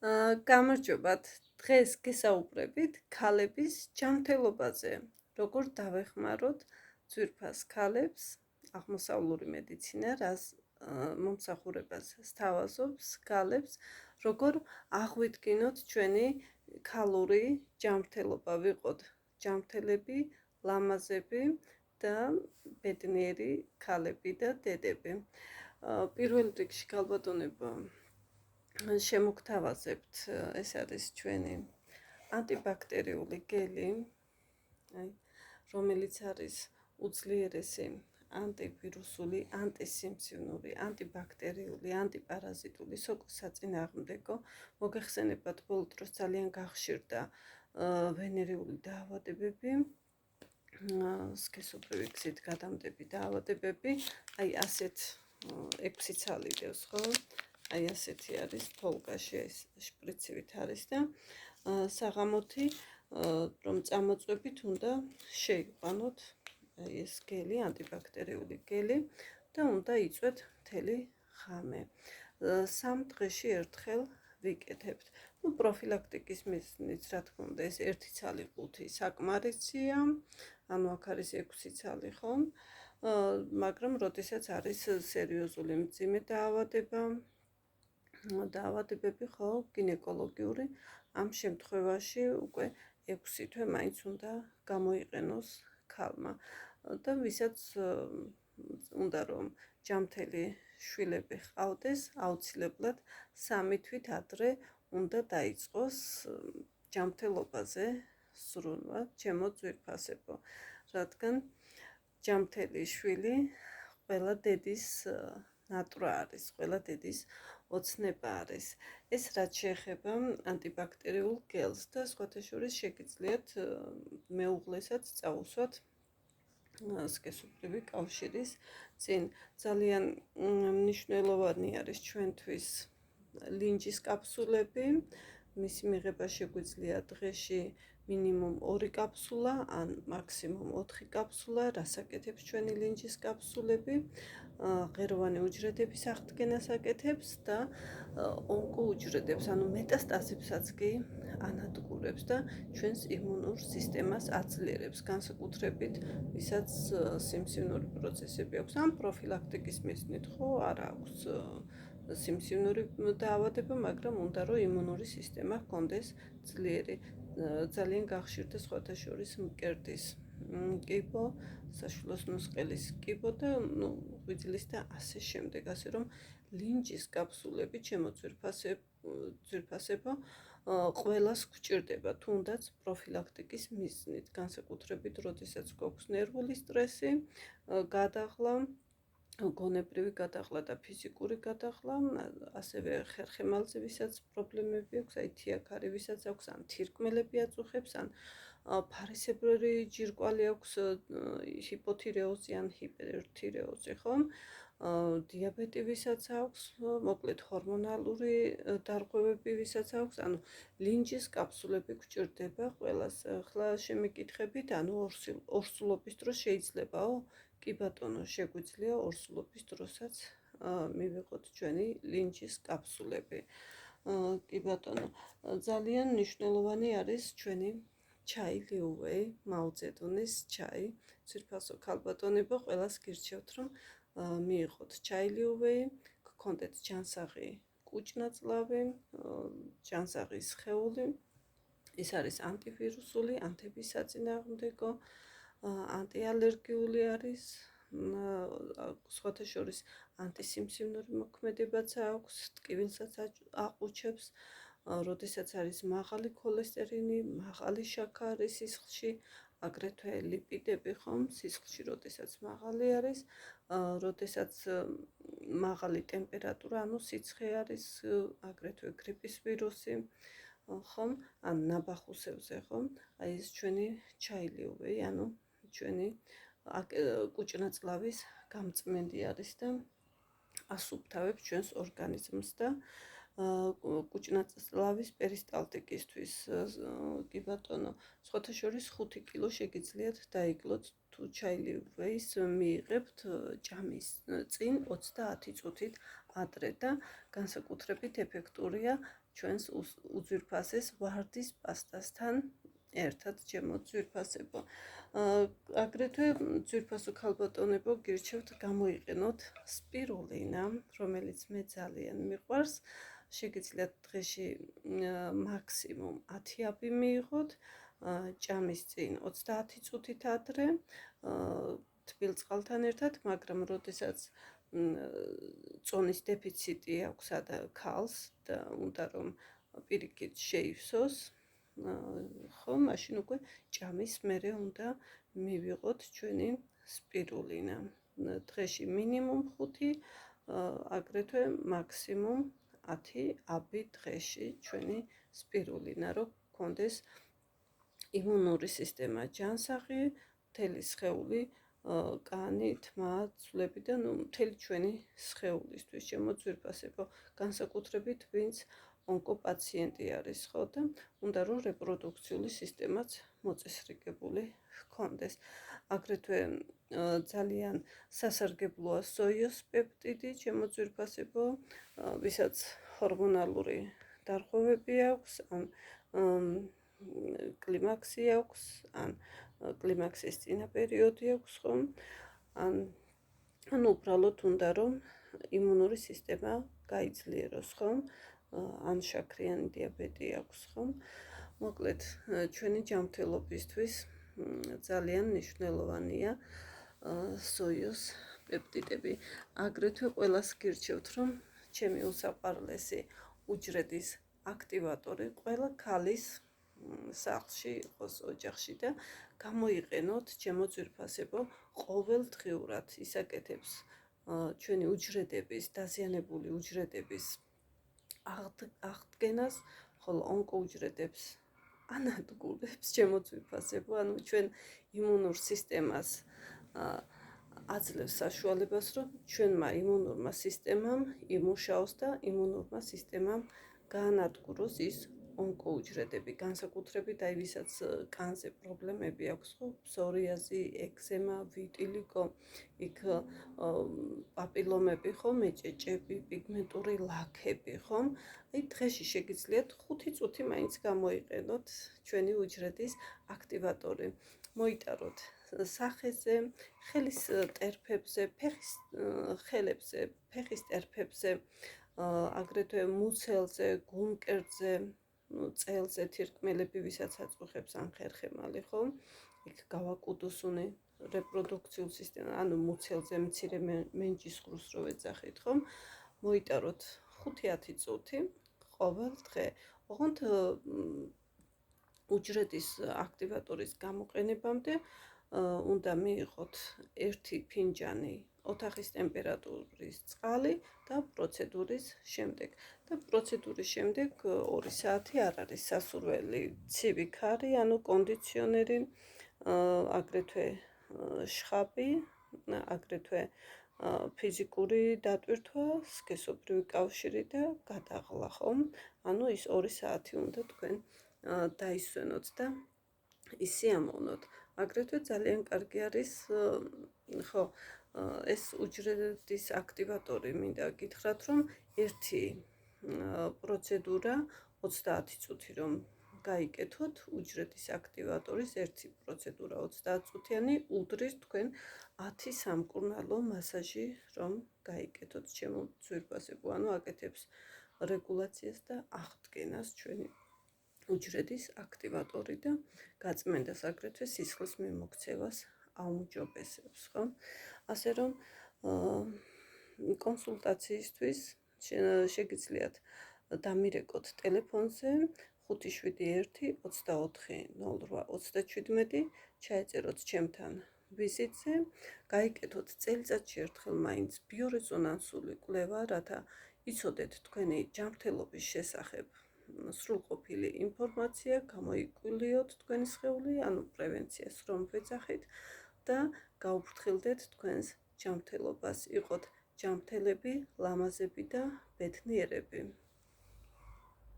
გამარჯობათ. დღეს გესაუბრებით ქალების ჯანმრთელობაზე. როგორ დავეხმაროთ ძვირფას ქალებს, აღმოსავლური მედიცინა რას მომსახურებას სთავაზობს ქალებს, როგორ აღვიდგინოთ ჩვენი ქალური ჯანმრთელობა, ვიყოთ ჯანმრთელები, ლამაზები და ბედნიერი ქალები და დედები. პირველ რიგში ქალბატონებო, შემოგთავაზებთ, ეს არის ჩვენი ანტიბაქტერიული გელი, რომელიც არის უძლიერესი ანტივირუსული, ანტისიმψივნური, ანტიბაქტერიული, ანტიპარაზიტული საწინააღმდეგო. მოგეხსენებათ, ბოლო დროს ძალიან გახშირდა ვენერიული დაავადებები, სქესობრივი გზით გადამდები დაავადებები, აი ასეთ 6 ცალი დევს, ხო? აი ასეთი არის თოლგაში, ეს შპრიცივით არის და საღამოთი რომ წამოწვევით უნდა შეიყვანოთ ეს გელი, ანტიბაქტერიული გელი და უნდა იწვეთ მთელი ღამე. 3 დღეში ერთხელ ვიკეთებთ. პროფილაქტიკის მიზნით, რა თქმა უნდა, ეს 1 ცალი 5 საკმარისია, ანუ აქ არის 6 ცალი, ხო? მაგრამ როდესაც არის სერიოზული მძიმე დაავადებები, ხო, გინეკოლოგიური, ამ შემთხვევაში უკვე 6 თვე მაინც უნდა გამოიყენოს ქალმა და ვისაც უნდა რომ ჯანმრთელი შვილები ჰყავდეს, აუცილებლად 3 თვით ადრე უნდა დაიწყოს ჯანმრთელობაზე სრულმა ჩემო ძვირფასებო, რადგან ჯანმრთელი შვილი ყველა დედის ნატრა არის, ყველა დედის ოცნება არის. ეს რაც შეეხება ანტიბაქტერიულ გელს და სხვათა შორის შეგიძლიათ მეუღლესაც წაუსვათ სქესობრივი კავშირის წინ. ძალიან მნიშვნელოვანი არის ჩვენთვის ლინჯის კაფსულები, მისი მიღება შეგვიძლია დღეში მინიმუმ 2 კაფსულა ან მაქსიმუმ 4 კაფსულა, რაც აკეთებს ჩვენი ლინჯის კაფსულები, ღეროვანი უჯრედების აღდგენას აკეთებს და ონკოუჯრედებს, ანუ მეტასტაზებსაც კი ანადგურებს და ჩვენს იმუნურ სისტემას აძლიერებს, განსაკუთრებით, ვისაც სიმსივნური პროცესები აქვს, ან პროფილაქტიკის მიზნით, ხო, არ აქვს სიმსივნური დაავადება, მაგრამ უნდა რომ იმუნური სისტემა ჰქონდეს ძლიერი. ძალიან გახშირდა სხვათა შორის მკერდის კიბო, საშვილოს ნუსყელის კიბო და ღვიძლის და ასე შემდეგ, ასე რომ ლინჯის კაფსულები ჩემო ძვირფასებო ყველას გვჭირდება, თუნდაც პროფილაქტიკის მიზნით, განსაკუთრებით, როდესაც გვაქვს ნერვული სტრესი, გადაღლა, გონებრივი გადაღლა და ფიზიკური გადაღლა, ასევე ხერხემალზე ვისაც პრობლემები აქვს, აი თიაქარი ვისაც აქვს, ან თირკმელები აწუხებს, ან ფარისებრი ჯირკვალი აქვს, ჰიპოთირეოზი ან ჰიპერთირეოზი, ხო? დიაბეტი ვისაც აქვს, მოკლედ ჰორმონალური დარღვევები ვისაც აქვს, ანუ ლინჯის კაფსულები გვჭირდება ყველას. ახლა შემიკითხებით, ანუ ორსულობის დროს შეიძლებაო? კი ბატონო, შეგვიძლია ორსულობის დროსაც მივიღოთ ჩვენი ლინჯის კაფსულები. კი ბატონო, ძალიან მნიშვნელოვანი არის ჩვენი ჩაი ლიუვეი, მაუძედონის ჩაი. ძვირფასო ქალბატონებო, ყველას გირჩევთ, რომ მიიღოთ ჩაი ლიუვეი, გქონდეთ ჯანსაღი კუჭნაწლავი, ჯანსაღი სხეული. ეს არის ანტივირუსული, ანთების საწინააღმდეგო, ანტიალერგიული არის, სხვათა შორის ანტისიმსივნური მოქმედებაც აქვს, ტკივილსაც აყუჩებს, როდესაც არის მაღალი ქოლესტერინი, მაღალი შაქარი სისხლში, აგრეთვე ლიპიდები, ხომ, სისხლში როდესაც მაღალი არის, როდესაც მაღალი ტემპერატურა, ანუ სიცხე არის, აგრეთვე გრიპის ვირუსი, ხომ, ან ნაბახუსებზე, ხომ, აი ეს ჩვენი ჩაი ლიუვეი, ანუ ჩვენი კუჭნაწლავის გამწმენდი არის და ასუფთავებს ჩვენს ორგანიზმს და კუჭნაწლავის პერისტალტიკისთვის. კი ბატონო, სხვათა შორის 5 კილო შეგიძლიათ დაიკლოთ თუ ჩაილივის მიიღებთ ჭამის წინ 30 წუთით ადრე და განსაკუთრებით ეფექტურია ჩვენს უძვირფასეს ვარდის პასტასთან ერთად ჩემო ძვირფასებო. აგრეთვე ძვირფასო ქალბატონებო, გირჩევთ გამოიყენოთ სპირულინა, რომელიც მე ძალიან მიყვარს. შეგიძლიათ დღეში მაქსიმუმ 10 აბი მიიღოთ, ჭამის წინ 30 წუთით ადრე, თბილ წყალთან ერთად, მაგრამ როდესაც წონის დეფიციტი აქვს ქალს და უნდა რომ პირიქით შეივსოს, ხო, მაშინ უკვე ჭამის მერე უნდა მივიღოთ ჩვენი სპირულინა. დღეში მინიმუმ 5, აგრეთვე მაქსიმუმ 10 აბი დღეში ჩვენი სპირულინა, რომ გქონდეს იმუნური სისტემა ჯანსაღი, მთელი სხეული, კანი, თმა, ცვლები და მთელი ჩვენი სხეულისთვის, ჩემო ძვირფასებო, განსაკუთრებით ვინც ონკოპაციენტი არის, ხო, და უნდა რომ რეპროდუქციული სისტემაც მოწესრიგებული ჰქონდეს. აგრეთვე ძალიან სასარგებლოა სოიოს პეპტიდი, ჩემო ძვირფასებო, ვისაც ჰორმონალური დარღვევები აქვს, ან კლიმაქსი აქვს, ან კლიმაქსის წინა პერიოდი აქვს, ხო? ან უბრალოდ უნდა რომ იმუნური სისტემა გაიძლიეროს, ხო? ან შაქრიანი დიაბეტი აქვს, ხო? მოკლედ, ჩვენი ჯანმრთელობისთვის ძალიან მნიშვნელოვანია სოიოს პეპტიდები. აგრეთვე ყველას გირჩევთ, რომ ჩემი უსაყვარლესი უჯრედის აქტივატორი ყველა ქალის სახლში იყოს, ოჯახში და გამოიყენოთ, ჩემო ძვირფასებო, ყოველდღიურად ისაკეთებს ჩვენი უჯრედების, დაზიანებული უჯრედების აღდგენას, ხოლო ონკოუჯრედებს ანადგურებს, ჩემო ძვირფასებო, ანუ ჩვენ იმუნურ სისტემას აძლევს საშუალებას, რომ ჩვენმა იმუნურმა სისტემამ იმუშაოს და იმუნურმა სისტემამ გაანადგუროს ის ონკოუჯრედები, განსაკუთრებით აი ვისაც კანზე პრობლემები აქვს, ხო, ფსორიაზი, ექზემა, ვიტილიგო, იქ პაპილომები, ხო, მეჭეჭები, პიგმენტური ლაქები, ხო? აი დღეში შეგიძლიათ 5 წუთი მაინც გამოიყენოთ ჩვენი უჯრედის აქტივატორი. მოიტაროთ სახეზე, ხელის ტერფებზე, ფეხის ხელებზე, ფეხის ტერფებზე, აგრეთვე მუცელზე, გულმკერდზე, წელზე თირკმელები, ვისაც აწუხებს ან ხერხემალი, ხო? იქ გავაკუდოსუნი რეპროდუქციულ სისტემა, ანუ მუცელზე მცირე მენჯისყრუს რო ეძახით, ხო? მოიტაროთ 5-10 წუთი ყოველ დღე. ოღონდ უჯრედის აქტივატორის გამოყენებამდე უნდა მიიღოთ 1 ფინჯანი ოთახის ტემპერატურის წყალი და პროცედურის შემდეგ. და პროცედურის შემდეგ 2 საათი არ არის სასურველი ცივი ქარი, ანუ კონდიციონერი, აგრეთვე შხაპი, აგრეთვე ფიზიკური დატვირთვა, სქესობრივი კავშირი და გადაღლა, ხო? ანუ ის 2 საათი უნდა თქვენ დაისვენოთ და ისიამოვნოთ. აგრეთვე ძალიან კარგი არის, ხო, ეს უჯრედის აქტივატორი, მინდა გითხრათ, რომ ერთი პროცედურა 30 წუთი რომ გაიკეთოთ, უჯრედის აქტივატორის ერთი პროცედურა 30 წუთიანი უდრის თქვენ 10 სამკურნალო მასაჟი რომ გაიკეთოთ, ჩემო ძვირფასებო, ანუ აკეთებს რეგულაციას და აღდგენას ჩვენი უჯრედის აქტივატორი და გაწმენდას, აგრეთვე სისხლის მიმოქცევას აუმჯობესებს, ხო? ასე რომ კონსულტაციისთვის შეგიძლიათ დამირეკოთ ტელეფონზე 571-24-08-17, ჩაეწეროთ ჩემთან ვიზიტზე, გაიკეთოთ წელიწადში ერთხელ მაინც ბიორეზონანსული კვლევა, რათა იცოდეთ თქვენი ჯანმრთელობის შესახებ სრულყოფილი ინფორმაცია, გამოიკვლიოთ თქვენი სხეული, ანუ პრევენციას რომ ვეძახით და გაუფრთხილდეთ თქვენს ჯანმრთელობას, იყოთ ჯანმრთელები, ლამაზები და ბედნიერები.